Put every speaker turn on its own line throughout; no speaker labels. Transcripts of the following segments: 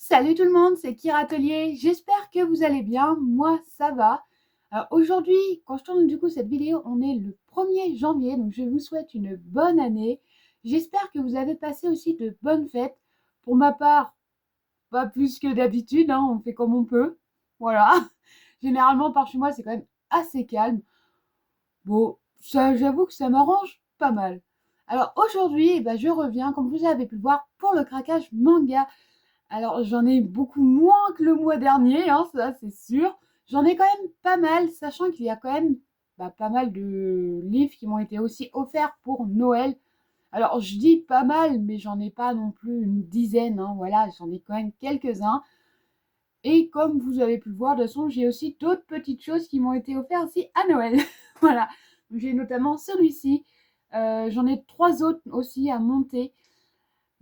Salut tout le monde, c'est Kira Atelier. J'espère que vous allez bien. Moi, ça va. Alors aujourd'hui, quand je tourne du coup cette vidéo, on est le 1er janvier, donc je vous souhaite une bonne année. J'espère que vous avez passé aussi de bonnes fêtes. Pour ma part, pas plus que d'habitude, hein, on fait comme on peut. Voilà. Généralement, par chez moi, c'est quand même assez calme. Bon, ça, j'avoue que ça m'arrange pas mal. Alors aujourd'hui, je reviens, comme vous avez pu le voir, pour le craquage manga. Alors, j'en ai beaucoup moins que le mois dernier, hein, ça c'est sûr. J'en ai quand même pas mal, sachant qu'il y a quand même pas mal de livres qui m'ont été aussi offerts pour Noël. Alors, je dis pas mal, mais j'en ai pas non plus une dizaine, hein, voilà, j'en ai quand même quelques-uns. Et comme vous avez pu le voir, de toute façon, j'ai aussi d'autres petites choses qui m'ont été offertes aussi à Noël. Voilà, j'ai notamment celui-ci. J'en ai 3 autres aussi à monter.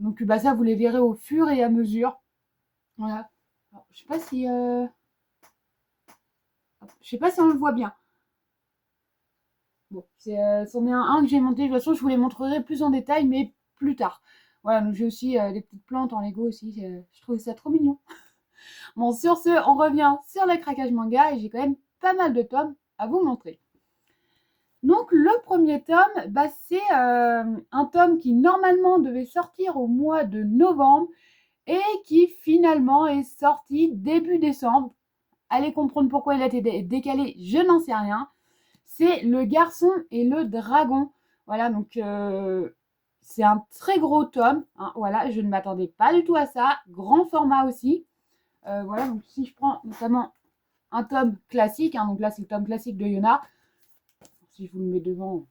Donc, ça, vous les verrez au fur et à mesure. Voilà. Alors, je sais pas si on le voit bien. Bon, c'en est un que j'ai monté. De toute façon, je vous les montrerai plus en détail, mais plus tard. Voilà, donc j'ai aussi des petites plantes en Lego aussi. Je trouve ça trop mignon. Bon, sur ce, on revient sur le craquage manga et j'ai quand même pas mal de tomes à vous montrer. Donc le premier tome, c'est un tome qui normalement devait sortir au mois de novembre et qui finalement est sorti début décembre. Allez comprendre pourquoi il a été décalé, je n'en sais rien. C'est Le Garçon et le Dragon. Voilà, donc c'est un très gros tome. Hein, voilà, je ne m'attendais pas du tout à ça. Grand format aussi. Voilà, donc si je prends notamment un tome classique, hein, donc là c'est le tome classique de Yona. Si je vous le mets devant,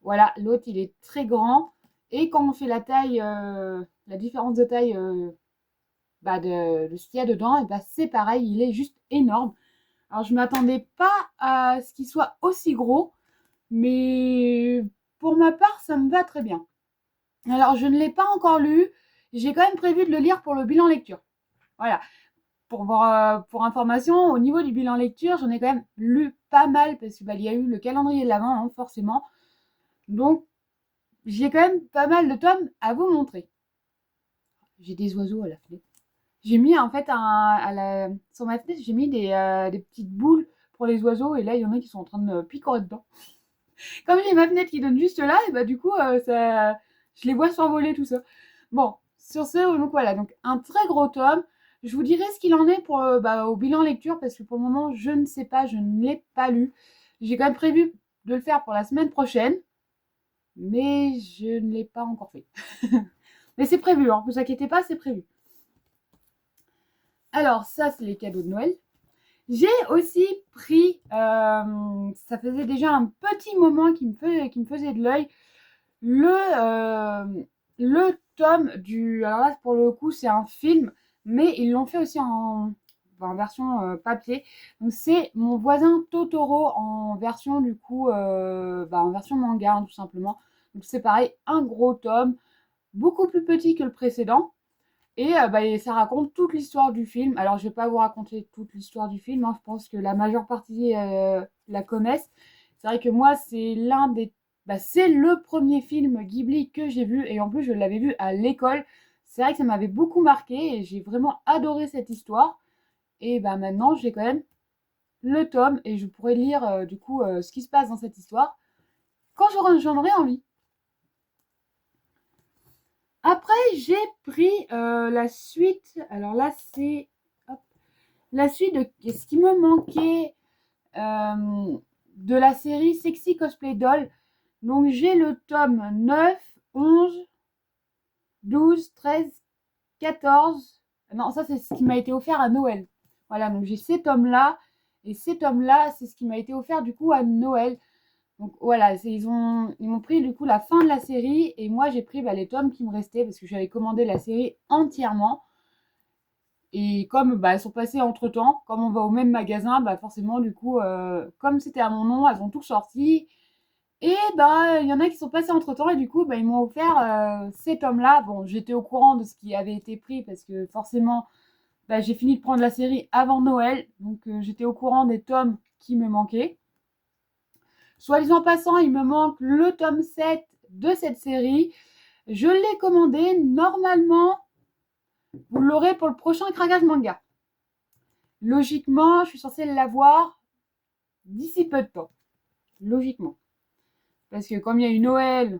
voilà, l'autre il est très grand. Et quand on fait la taille, la différence de taille de ce qu'il y a dedans, et c'est pareil, il est juste énorme. Alors je m'attendais pas à ce qu'il soit aussi gros, mais pour ma part, ça me va très bien. Alors je ne l'ai pas encore lu, j'ai quand même prévu de le lire pour le bilan lecture. Voilà, pour information, au niveau du bilan lecture, j'en ai quand même lu pas mal parce qu'il y a eu le calendrier de l'Avent, hein, forcément. Donc j'ai quand même pas mal de tomes à vous montrer. J'ai des oiseaux à la fenêtre. J'ai mis en fait sur ma fenêtre, j'ai mis des petites boules pour les oiseaux et là il y en a qui sont en train de me picorer dedans. Comme j'ai ma fenêtre qui donne juste là, et du coup je les vois s'envoler tout ça. Bon, sur ce, donc voilà, donc un très gros tome. Je vous dirai ce qu'il en est pour au bilan lecture parce que pour le moment je ne sais pas, je ne l'ai pas lu. J'ai quand même prévu de le faire pour la semaine prochaine, mais je ne l'ai pas encore fait. Mais c'est prévu, hein, ne vous inquiétez pas, c'est prévu. Alors ça c'est les cadeaux de Noël. J'ai aussi pris, ça faisait déjà un petit moment qui me faisait de l'œil, le tome du... Alors là, pour le coup, c'est un film, mais ils l'ont fait aussi en version papier. Donc c'est Mon voisin Totoro en version du coup, en version manga, hein, tout simplement. Donc c'est pareil, un gros tome, beaucoup plus petit que le précédent. Et ça raconte toute l'histoire du film. Alors, je ne vais pas vous raconter toute l'histoire du film, hein, je pense que la majeure partie la connaissent. C'est vrai que moi, c'est le premier film Ghibli que j'ai vu, et en plus, je l'avais vu à l'école. C'est vrai que ça m'avait beaucoup marqué, et j'ai vraiment adoré cette histoire. Et maintenant, j'ai quand même le tome, et je pourrais lire du coup ce qui se passe dans cette histoire quand j'en aurai envie. Après, j'ai pris la suite. Alors là, c'est la suite de ce qui me manquait de la série Sexy Cosplay Doll. Donc j'ai le tome 9, 11, 12, 13, 14. Non, ça c'est ce qui m'a été offert à Noël. Voilà, donc j'ai ces tomes-là. Et ces tomes-là, c'est ce qui m'a été offert du coup à Noël. Donc voilà, ils m'ont pris du coup la fin de la série. Et moi j'ai pris les tomes qui me restaient parce que j'avais commandé la série entièrement. Et comme elles sont passées entre temps, comme on va au même magasin, forcément, du coup, comme c'était à mon nom, elles ont tout sorti. Et il y en a qui sont passés entre temps, et du coup, ils m'ont offert ces tomes-là. Bon, j'étais au courant de ce qui avait été pris parce que forcément, j'ai fini de prendre la série avant Noël, donc j'étais au courant des tomes qui me manquaient. Soit disant passant, il me manque le tome 7 de cette série. Je l'ai commandé normalement. vous l'aurez pour le prochain craquage manga. Logiquement, je suis censée l'avoir d'ici peu de temps. Logiquement. Parce que comme il y a eu Noël,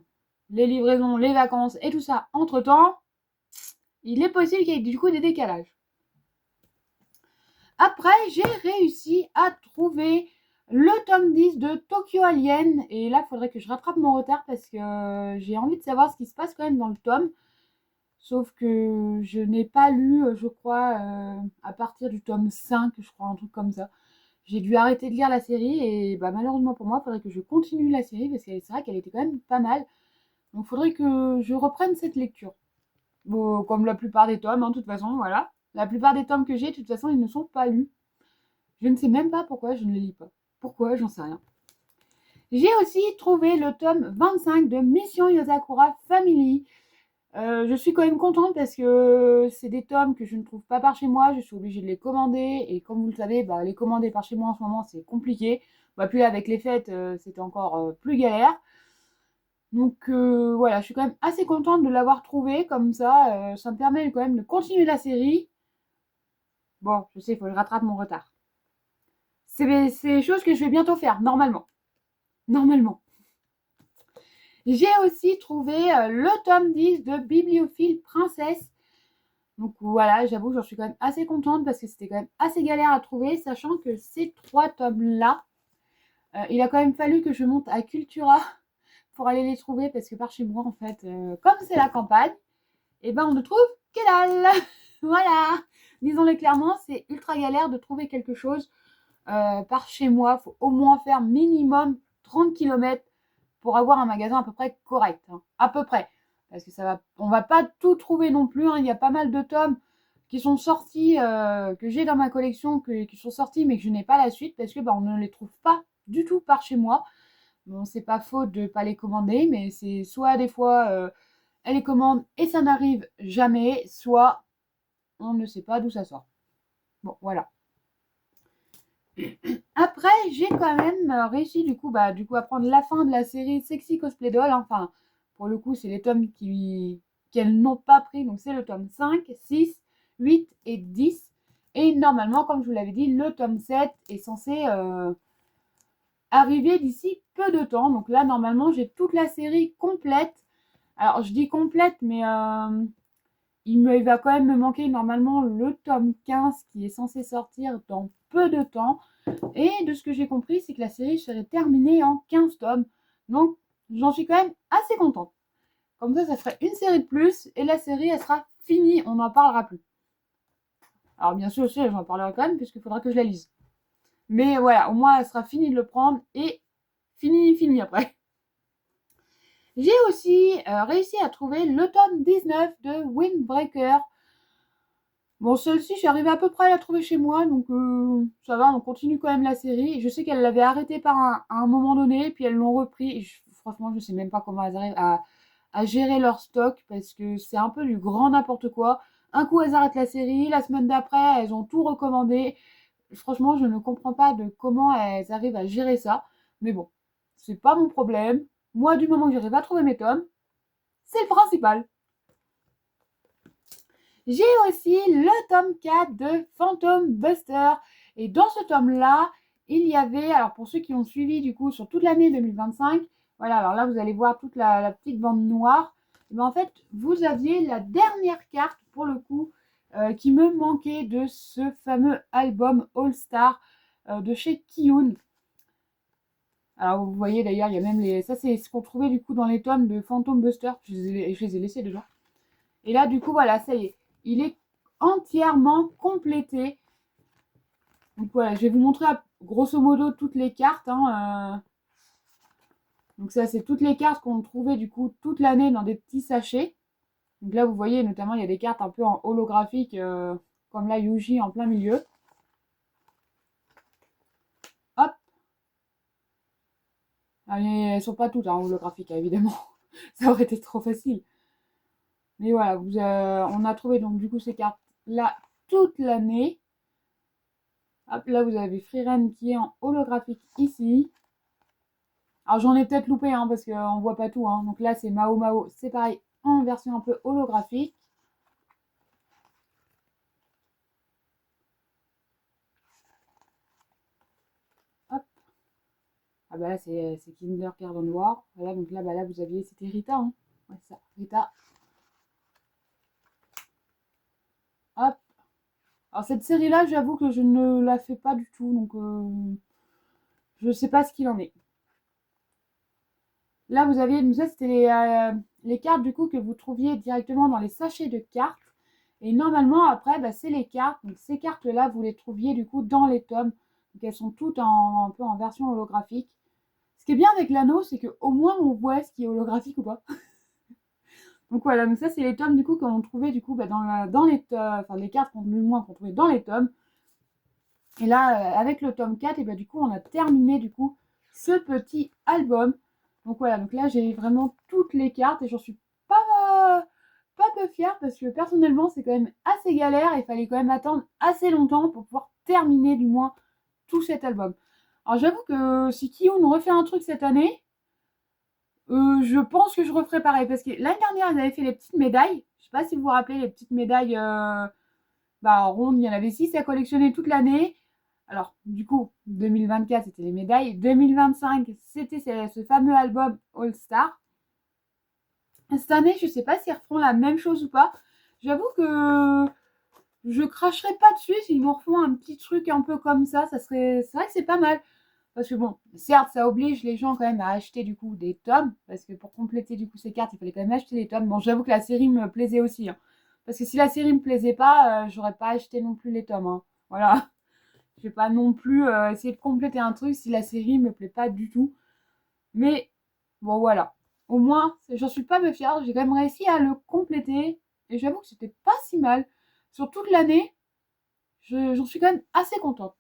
les livraisons, les vacances et tout ça entre-temps, il est possible qu'il y ait du coup des décalages. Après, j'ai réussi à trouver le tome 10 de Tokyo Alien. Et là, il faudrait que je rattrape mon retard parce que j'ai envie de savoir ce qui se passe quand même dans le tome. Sauf que je n'ai pas lu, je crois, à partir du tome 5, je crois, un truc comme ça. J'ai dû arrêter de lire la série et bah, malheureusement pour moi, il faudrait que je continue la série parce que c'est vrai qu'elle était quand même pas mal. Donc il faudrait que je reprenne cette lecture. Bon, comme la plupart des tomes, de toute façon, voilà. La plupart des tomes que j'ai, de toute façon, ils ne sont pas lus. Je ne sais même pas pourquoi je ne les lis pas. Pourquoi, j'en sais rien. J'ai aussi trouvé le tome 25 de Mission Yosakura Family. Je suis quand même contente parce que c'est des tomes que je ne trouve pas par chez moi. Je suis obligée de les commander. Et comme vous le savez, bah, les commander par chez moi en ce moment, c'est compliqué. Bah, puis là, avec les fêtes, c'était encore plus galère. Donc voilà, je suis quand même assez contente de l'avoir trouvé comme ça. Ça me permet quand même de continuer la série. Bon, je sais, il faut que je rattrape mon retard. C'est des choses que je vais bientôt faire, normalement. Normalement. J'ai aussi trouvé le tome 10 de Bibliophile Princesse. Donc voilà, j'avoue, j'en suis quand même assez contente parce que c'était quand même assez galère à trouver, sachant que ces 3 tomes-là, il a quand même fallu que je monte à Cultura pour aller les trouver parce que par chez moi, en fait, comme c'est la campagne, et ben on ne trouve que dalle. Voilà, disons-le clairement, c'est ultra galère de trouver quelque chose par chez moi. Il faut au moins faire minimum 30 km pour avoir un magasin à peu près correct. Hein. À peu près. Parce que ça va, on va pas tout trouver non plus. Hein. Il y a pas mal de tomes qui sont sortis, que j'ai dans ma collection, qui sont sortis, mais que je n'ai pas la suite parce que bah, on ne les trouve pas du tout par chez moi. Bon, c'est pas faute de ne pas les commander, mais c'est soit des fois elle les commande et ça n'arrive jamais, soit on ne sait pas d'où ça sort. Bon, voilà. Après, j'ai quand même réussi du coup à prendre la fin de la série Sexy Cosplay Doll. Enfin, pour le coup, c'est les tomes qu'elles n'ont pas pris. Donc, c'est le tome 5, 6, 8 et 10. Et normalement, comme je vous l'avais dit, le tome 7 est censé arriver d'ici peu de temps. Donc là, normalement, j'ai toute la série complète. Alors, je dis complète, mais il va quand même me manquer normalement le tome 15 qui est censé sortir dans peu de temps. Et de ce que j'ai compris, c'est que la série serait terminée en 15 tomes. Donc, j'en suis quand même assez contente. Comme ça ferait une série de plus et la série, elle sera finie. On n'en parlera plus. Alors, bien sûr, aussi, j'en parlerai quand même puisqu'il faudra que je la lise. Mais voilà, au moins, elle sera finie de le prendre et fini après. J'ai aussi réussi à trouver le tome 19 de Windbreaker. Bon, celle-ci, je suis arrivée à peu près à la trouver chez moi, donc ça va, on continue quand même la série. Je sais qu'elle l'avait arrêtée à un moment donné, puis elles l'ont repris. Et franchement, je sais même pas comment elles arrivent à gérer leur stock, parce que c'est un peu du grand n'importe quoi. Un coup, elles arrêtent la série, la semaine d'après, elles ont tout recommandé. Franchement, je ne comprends pas de comment elles arrivent à gérer ça. Mais bon, c'est pas mon problème. Moi, du moment que j'arrive à trouver mes tomes, c'est le principal. J'ai aussi le tome 4 de Phantom Buster. Et dans ce tome-là, il y avait, alors pour ceux qui ont suivi du coup sur toute l'année 2025, voilà, alors là vous allez voir toute la petite bande noire. Mais en fait, vous aviez la dernière carte pour le coup qui me manquait de ce fameux album All Star de chez Kiyun. Alors vous voyez d'ailleurs, il y a même les. Ça, c'est ce qu'on trouvait du coup dans les tomes de Phantom Buster. Je les ai laissés déjà. Et là, du coup, voilà, ça y est. Il est entièrement complété. Donc voilà, je vais vous montrer grosso modo toutes les cartes. Hein, Donc ça, c'est toutes les cartes qu'on trouvait du coup toute l'année dans des petits sachets. Donc là, vous voyez, notamment, il y a des cartes un peu en holographique, comme la Yuji en plein milieu. Hop. Ah, mais elles sont pas toutes holographiques, évidemment. Ça aurait été trop facile. Mais voilà, on a trouvé donc du coup ces cartes-là toute l'année. Hop, là, vous avez Freeren qui est en holographique ici. Alors, j'en ai peut-être loupé, hein, parce qu'on voit pas tout. Hein. Donc là, c'est Mao Mao. C'est pareil, en version un peu holographique. Ah bah là, c'est Kindergarten Noir. Voilà, donc là, bah là, vous aviez, c'était Rita, hein. Ouais, c'est ça, Rita. Hop. Alors cette série-là, j'avoue que je ne la fais pas du tout, donc je sais pas ce qu'il en est. Là, vous aviez, donc ça, c'était les cartes, du coup, que vous trouviez directement dans les sachets de cartes. Et normalement, après, bah, c'est les cartes. Donc ces cartes-là, vous les trouviez, du coup, dans les tomes. Donc elles sont toutes un peu en version holographique. Ce qui est bien avec l'anneau, c'est qu'au moins, on voit ce qui est holographique ou pas. Donc voilà, donc ça c'est les tomes du coup qu'on trouvait du coup bah, dans les enfin les cartes du moins qu'on trouvait dans les tomes. Et là avec le tome 4 et bah du coup on a terminé du coup ce petit album. Donc voilà, donc là j'ai vraiment toutes les cartes et j'en suis pas peu fière parce que personnellement c'est quand même assez galère et il fallait quand même attendre assez longtemps pour pouvoir terminer du moins tout cet album. Alors j'avoue que si Kiyun refait un truc cette année, je pense que je referai pareil parce que l'année dernière, ils avaient fait les petites médailles. Je sais pas si vous vous rappelez les petites médailles bah, rondes, il y en avait 6 à collectionner toute l'année. Alors, du coup, 2024, c'était les médailles. 2025, c'était ce fameux album All Star. Cette année, je sais pas s'ils referont la même chose ou pas. J'avoue que je cracherai pas dessus s'ils nous refont un petit truc un peu comme ça. C'est vrai que c'est pas mal. Parce que bon, certes, ça oblige les gens quand même à acheter du coup des tomes, parce que pour compléter du coup ces cartes, il fallait quand même acheter des tomes. Bon, j'avoue que la série me plaisait aussi, hein. Parce que si la série me plaisait pas, j'aurais pas acheté non plus les tomes, hein. Voilà. Je vais pas non plus essayer de compléter un truc si la série me plaît pas du tout. Mais bon, voilà. Au moins, j'en suis pas fière. J'ai quand même réussi à le compléter. Et j'avoue que c'était pas si mal. Sur toute l'année, j'en suis quand même assez contente.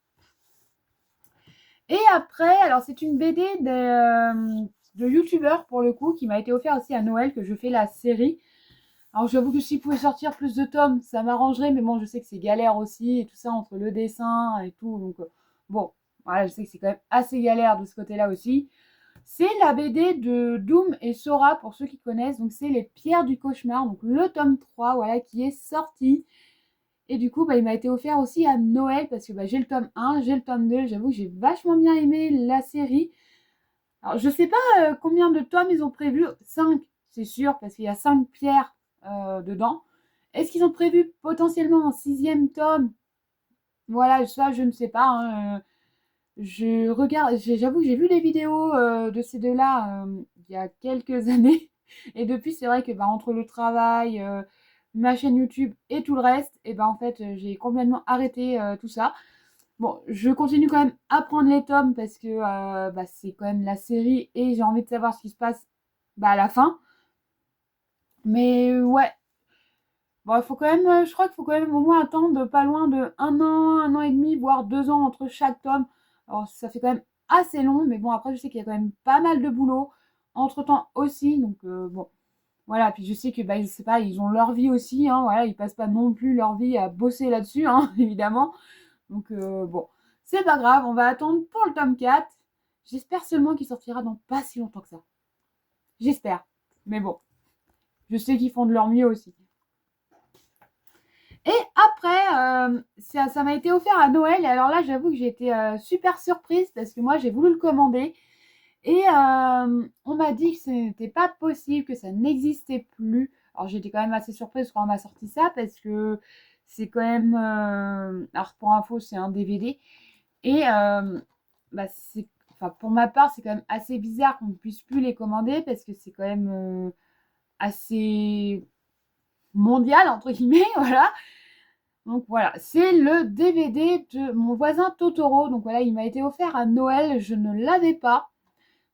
Et après, alors c'est une BD de youtubeur pour le coup qui m'a été offert aussi à Noël que je fais la série. Alors j'avoue que s'il pouvait sortir plus de tomes, ça m'arrangerait, mais bon, je sais que c'est galère aussi et tout ça entre le dessin et tout. Donc bon, voilà, je sais que c'est quand même assez galère de ce côté-là aussi. C'est la BD de Doom et Sora pour ceux qui connaissent. Donc c'est les Pierres du cauchemar, donc le tome 3, voilà, qui est sorti. Et du coup, bah, il m'a été offert aussi à Noël parce que bah, j'ai le tome 1, j'ai le tome 2. J'avoue que j'ai vachement bien aimé la série. Alors, je sais pas combien de tomes ils ont prévu. 5, c'est sûr, parce qu'il y a 5 pierres dedans. Est-ce qu'ils ont prévu potentiellement un 6e tome? Voilà, ça, je ne sais pas, hein. Je regarde, j'avoue que j'ai vu les vidéos de ces deux-là il y a quelques années. Et depuis, c'est vrai que bah, entre le travail, ma chaîne YouTube et tout le reste, et ben en fait, j'ai complètement arrêté tout ça. Bon, je continue quand même à prendre les tomes parce que bah, c'est quand même la série et j'ai envie de savoir ce qui se passe bah, à la fin. Mais ouais, bon, il faut quand même, je crois qu'il faut quand même au moins attendre pas loin de un an et demi, voire 2 ans entre chaque tome. Alors ça fait quand même assez long, mais bon, après je sais qu'il y a quand même pas mal de boulot entre-temps aussi, donc bon, voilà. Puis je sais que, bah, je sais pas, ils ont leur vie aussi, hein, voilà, ils passent pas non plus leur vie à bosser là-dessus, hein, évidemment. Donc bon, c'est pas grave, on va attendre pour le tome 4. J'espère seulement qu'il sortira dans pas si longtemps que ça. J'espère. Mais bon, je sais qu'ils font de leur mieux aussi. Et après, ça m'a été offert à Noël. Et alors là, j'avoue que j'ai été super surprise parce que moi, j'ai voulu le commander. Et on m'a dit que ce n'était pas possible, que ça n'existait plus. Alors j'étais quand même assez surprise quand on m'a sorti ça parce que c'est quand même... alors pour info, c'est un DVD. Et bah, enfin, pour ma part, c'est quand même assez bizarre qu'on ne puisse plus les commander parce que c'est quand même assez mondial, entre guillemets, voilà. Donc voilà, c'est le DVD de mon voisin Totoro. Donc voilà, il m'a été offert à Noël, je ne l'avais pas.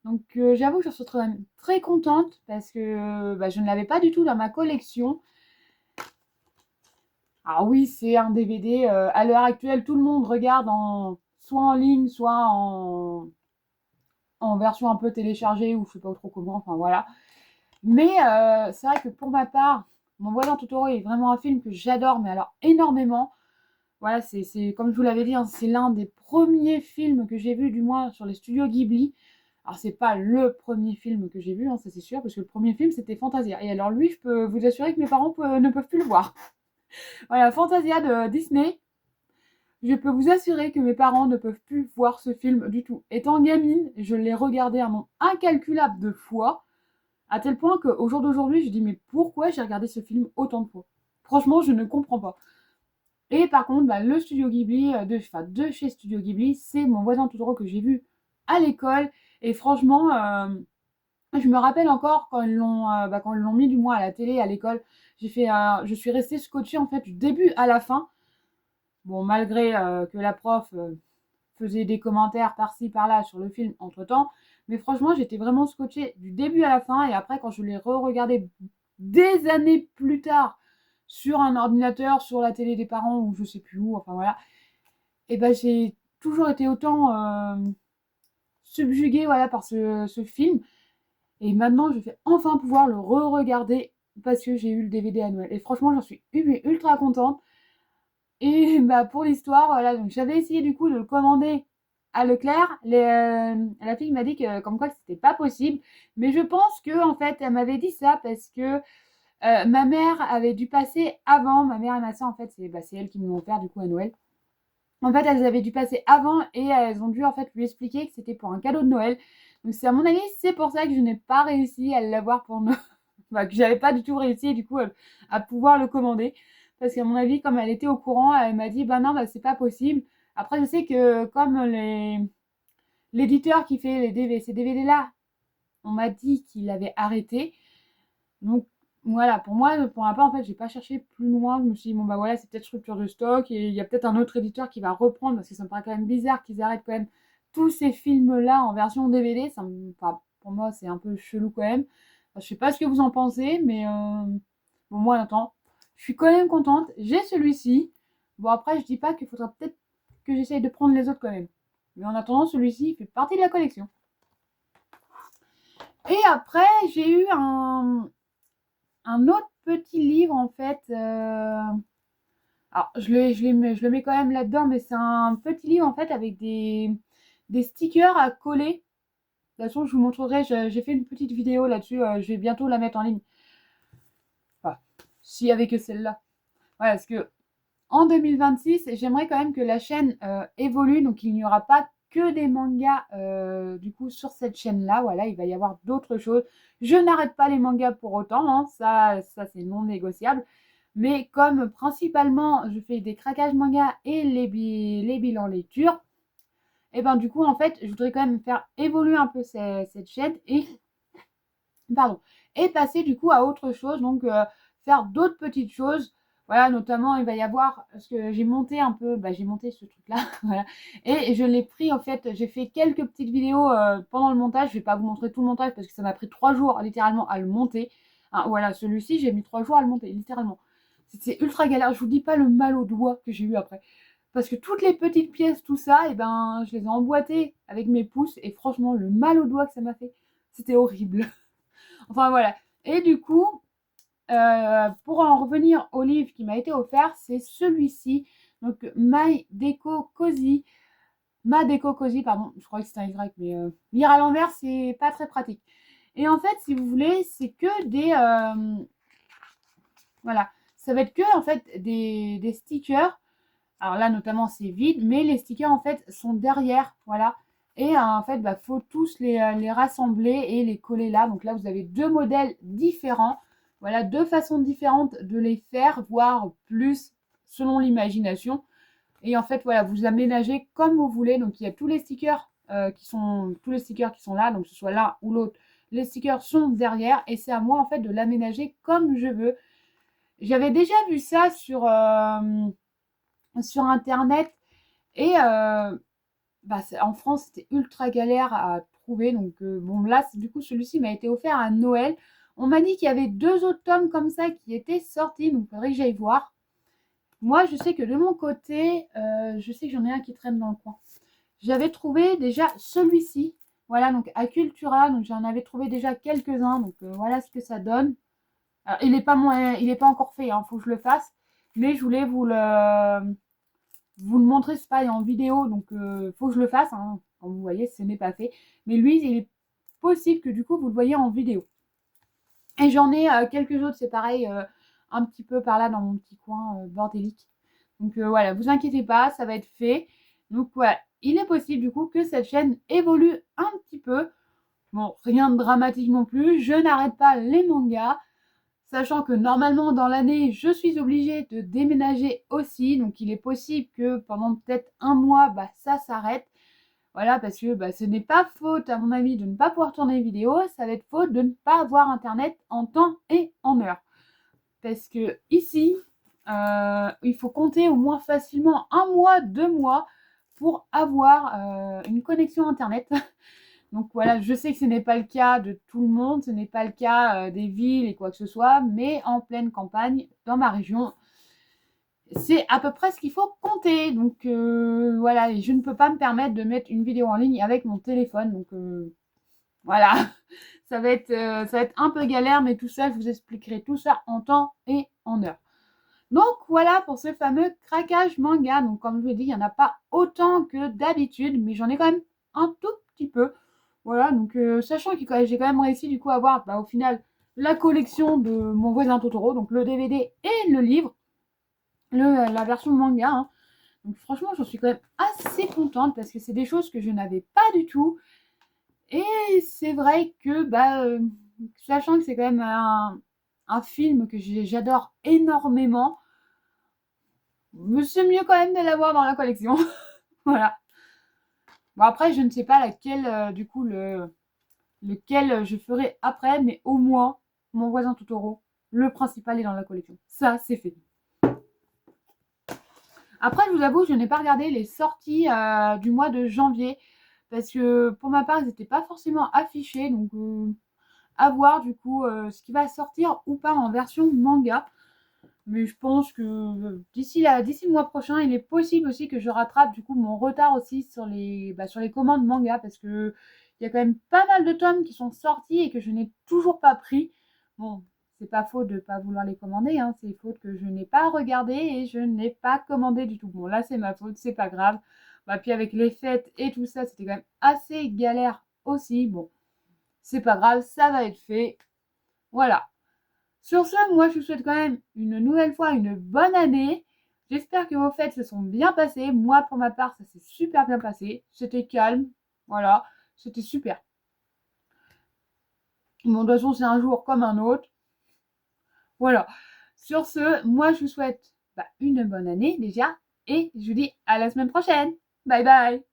Donc j'avoue que je suis quand même très contente parce que bah, je ne l'avais pas du tout dans ma collection. Alors oui, c'est un DVD. À l'heure actuelle, tout le monde regarde soit en ligne, soit en version un peu téléchargée ou je sais pas trop comment. Enfin voilà. Mais c'est vrai que pour ma part, mon voisin Totoro est vraiment un film que j'adore, mais alors énormément. Voilà, c'est comme je vous l'avais dit, hein, c'est l'un des premiers films que j'ai vu, du moins sur les studios Ghibli. Alors, c'est pas le premier film que j'ai vu, hein, ça c'est sûr, parce que le premier film c'était Fantasia. Et alors, lui, je peux vous assurer que mes parents ne peuvent plus le voir. Voilà, Fantasia de Disney. Je peux vous assurer que mes parents ne peuvent plus voir ce film du tout. Étant gamine, je l'ai regardé un nombre incalculable de fois, à tel point qu'au jour d'aujourd'hui, je dis mais pourquoi j'ai regardé ce film autant de fois? Franchement, je ne comprends pas. Et par contre, le studio Ghibli, de chez Studio Ghibli, c'est Mon voisin Totoro que j'ai vu à l'école. Et franchement, je me rappelle encore quand ils l'ont mis du moins à la télé à l'école. Je suis restée scotchée en fait du début à la fin. Bon, malgré que la prof faisait des commentaires par-ci par-là sur le film entre-temps, mais franchement, j'étais vraiment scotchée du début à la fin. Et après, quand je l'ai re-regardé des années plus tard sur un ordinateur, sur la télé des parents ou je sais plus où, enfin voilà, et ben j'ai toujours été autant subjuguée voilà par ce film. Et maintenant, je vais enfin pouvoir le re-regarder parce que j'ai eu le DVD à Noël. Et franchement, j'en suis ultra contente. Et pour l'histoire, voilà, donc j'avais essayé du coup de le commander à Leclerc. La fille m'a dit que comme quoi c'était pas possible. Mais je pense que en fait, elle m'avait dit ça parce que ma mère avait dû passer avant. Ma mère et ma soeur, en fait, c'est elles qui me l'ont offert du coup à Noël. En fait, elles avaient dû passer avant et elles ont dû en fait lui expliquer que c'était pour un cadeau de Noël. Donc c'est à mon avis, c'est pour ça que je n'ai pas réussi à l'avoir pour Noël. Que j'avais pas du tout réussi du coup à pouvoir le commander. Parce qu'à mon avis, comme elle était au courant, elle m'a dit non, c'est pas possible. Après, je sais que comme l'éditeur qui fait ces DVD-là, on m'a dit qu'il avait arrêté. Donc voilà, pour moi, pour ma part, en fait, j'ai pas cherché plus loin. Je me suis dit, bon voilà, c'est peut-être rupture de stock et il y a peut-être un autre éditeur qui va reprendre parce que ça me paraît quand même bizarre qu'ils arrêtent quand même tous ces films-là en version DVD. Pour moi, c'est un peu chelou quand même. Enfin, je sais pas ce que vous en pensez, mais bon, moi, attends, je suis quand même contente. J'ai celui-ci. Bon, après, je dis pas qu'il faudra peut-être que j'essaye de prendre les autres quand même. Mais en attendant, celui-ci, il fait partie de la collection. Et après, j'ai eu un autre petit livre en fait. Alors je le mets quand même là-dedans, mais c'est un petit livre en fait avec des stickers à coller. De toute façon, je vous montrerai. J'ai fait une petite vidéo là-dessus. Je vais bientôt la mettre en ligne. Enfin, si avec celle-là. Voilà, parce que en 2026, j'aimerais quand même que la chaîne évolue. Donc il n'y aura pas que des mangas du coup sur cette chaîne-là. Voilà, il va y avoir d'autres choses. Je n'arrête pas les mangas pour autant, hein, ça c'est non négociable. Mais comme principalement je fais des craquages mangas et les bilans lecture, et ben du coup en fait je voudrais quand même faire évoluer un peu cette chaîne pardon, et passer du coup à autre chose, donc faire d'autres petites choses. Voilà, notamment il va y avoir, parce que j'ai monté un peu, j'ai monté ce truc-là, voilà, et je l'ai pris en fait, j'ai fait quelques petites vidéos pendant le montage, je vais pas vous montrer tout le montage parce que ça m'a pris 3 jours littéralement à le monter. Hein, voilà, celui-ci j'ai mis 3 jours à le monter, littéralement. C'est ultra galère, je vous dis pas le mal aux doigts que j'ai eu après. Parce que toutes les petites pièces, tout ça, et ben je les ai emboîtées avec mes pouces, et franchement le mal aux doigts que ça m'a fait, c'était horrible. Enfin voilà. Et du coup, pour en revenir au livre qui m'a été offert, c'est celui-ci. Donc Ma Déco Cozy, pardon, je crois que c'est un Y, mais lire à l'envers, c'est pas très pratique. Et en fait, si vous voulez, c'est que voilà, ça va être que en fait des stickers. Alors là, notamment, c'est vide, mais les stickers en fait sont derrière, voilà. Et en fait, faut tous les rassembler et les coller là. Donc là, vous avez 2 modèles différents. Voilà, 2 façons différentes de les faire, voire plus selon l'imagination. Et en fait, voilà, vous aménagez comme vous voulez. Donc il y a tous les stickers qui sont là, donc que ce soit l'un ou l'autre. Les stickers sont derrière et c'est à moi en fait de l'aménager comme je veux. J'avais déjà vu ça sur internet et en France c'était ultra galère à trouver. Donc bon là du coup celui-ci m'a été offert à Noël. On m'a dit qu'il y avait 2 autres tomes comme ça qui étaient sortis, donc il faudrait que j'aille voir. Moi je sais que de mon côté, je sais que j'en ai un qui traîne dans le coin. J'avais trouvé déjà celui-ci, voilà, donc à Cultura, donc j'en avais trouvé déjà quelques-uns, donc voilà ce que ça donne. Alors, il est pas encore fait, hein, faut que je le fasse, mais je voulais vous le montrer, c'est pas en vidéo, donc faut que je le fasse, hein. Comme vous voyez, ce n'est pas fait. Mais lui, il est possible que du coup, vous le voyez en vidéo. Et j'en ai quelques autres, c'est pareil, un petit peu par là dans mon petit coin bordélique. Donc voilà, vous inquiétez pas, ça va être fait. Donc voilà, il est possible du coup que cette chaîne évolue un petit peu. Bon, rien de dramatique non plus, je n'arrête pas les mangas, sachant que normalement dans l'année, je suis obligée de déménager aussi, donc il est possible que pendant peut-être un mois, ça s'arrête. Voilà, parce que ce n'est pas faute, à mon avis, de ne pas pouvoir tourner les vidéos, ça va être faute de ne pas avoir internet en temps et en heure. Parce que ici, il faut compter au moins facilement 1 mois, 2 mois pour avoir une connexion internet. Donc voilà, je sais que ce n'est pas le cas de tout le monde, ce n'est pas le cas des villes et quoi que ce soit, mais en pleine campagne, dans ma région, c'est à peu près ce qu'il faut compter. Donc voilà, et je ne peux pas me permettre de mettre une vidéo en ligne avec mon téléphone. Donc voilà, ça va être un peu galère, mais tout ça, je vous expliquerai tout ça en temps et en heure. Donc voilà pour ce fameux craquage manga. Donc comme je vous l'ai dit, il n'y en a pas autant que d'habitude, mais j'en ai quand même un tout petit peu. Voilà, donc sachant que j'ai quand même réussi du coup à avoir au final la collection de Mon voisin Totoro, donc le DVD et le livre, la version manga. Hein. Donc franchement, j'en suis quand même assez contente parce que c'est des choses que je n'avais pas du tout. Et c'est vrai que, sachant que c'est quand même un film que j'adore énormément, c'est mieux quand même de l'avoir dans la collection. Voilà. Bon, après, je ne sais pas laquelle, du coup, lequel je ferai après, mais au moins, Mon voisin Totoro, le principal est dans la collection. Ça, c'est fait. Après, je vous avoue, je n'ai pas regardé les sorties du mois de janvier, parce que pour ma part, ils n'étaient pas forcément affichés, donc à voir du coup ce qui va sortir ou pas en version manga. Mais je pense que d'ici le mois prochain, il est possible aussi que je rattrape du coup mon retard aussi sur les commandes manga, parce que il y a quand même pas mal de tomes qui sont sortis et que je n'ai toujours pas pris. Bon, c'est pas faute de ne pas vouloir les commander, hein, c'est faute que je n'ai pas regardé et je n'ai pas commandé du tout. Bon, là c'est ma faute, c'est pas grave. Puis avec les fêtes et tout ça, c'était quand même assez galère aussi. Bon, c'est pas grave, ça va être fait. Voilà. Sur ce, moi je vous souhaite quand même une nouvelle fois une bonne année. J'espère que vos fêtes se sont bien passées. Moi pour ma part, ça s'est super bien passé. C'était calme. Voilà. C'était super. Bon, de toute façon, c'est un jour comme un autre. Voilà. Sur ce, moi je vous souhaite une bonne année déjà. Et je vous dis à la semaine prochaine. Bye bye.